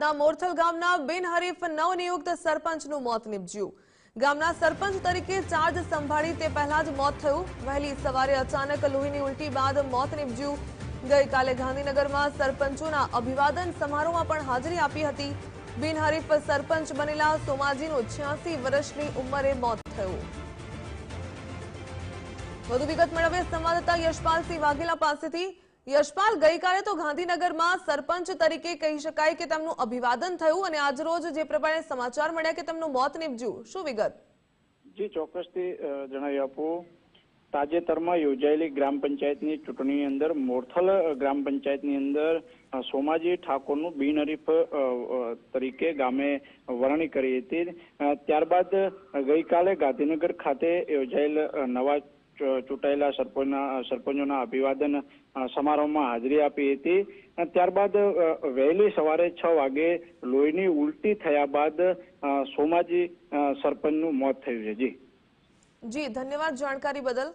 મોરથલ ગામના બિનહરીફ નવનિયુક્ત સરપંચનું મોત નીપજ્યું। ગામના સરપંચ તરીકે ચાર્જ સંભાળી તે પહેલા જ મોત થયું। વહેલી સવારે અચાનક લોહીની ઉલટી બાદ મોત નીપજ્યું। ગઈકાલે ગાંધીનગરમાં સરપંચોના અભિવાદન સમારોહમાં પણ હાજરી આપી હતી। બિનહરીફ સરપંચ બનેલા સોમાજીનું 86 વર્ષની ઉંમરે મોત થયું। વધુ વિગત મેળવીએ સંવાદદાતા યશપાલસિંહ વાઘેલા પાસેથી। યશપાલ, ગઈકાલે તો ગાંધીનગરમાં સરપંચ તરીકે કહી શકાય કે તેમનું અભિવાદન થયું અને આજરોજ જે પ્રમાણે સમાચાર મળ્યા કે તેમનું મોત નીપજ્યું, શું વિગત? જી, ચોક્કસથી જણાવી આપું। તાજેતરમાં યોજાયેલી ગ્રામ પંચાયતની ચૂંટણીની અંદર મોરથલ ગ્રામ પંચાયતની અંદર સોમાજી ઠાકોરનું બિનહરીફ તરીકે ગામે વરણી કરી હતી। ત્યારબાદ ગઈકાલે ગાંધીનગર ખાતે યોજાયેલ નવા ચૂંટાયેલા સરપંચોના અભિવાદન સમારોહમાં હાજરી આપી હતી। ત્યારબાદ વહેલી સવારે 6 વાગે લોહીની ઉલટી થયા બાદ સોમાજી સરપંચનું મોત થયું છે। જી, ધન્યવાદ જાણકારી બદલ।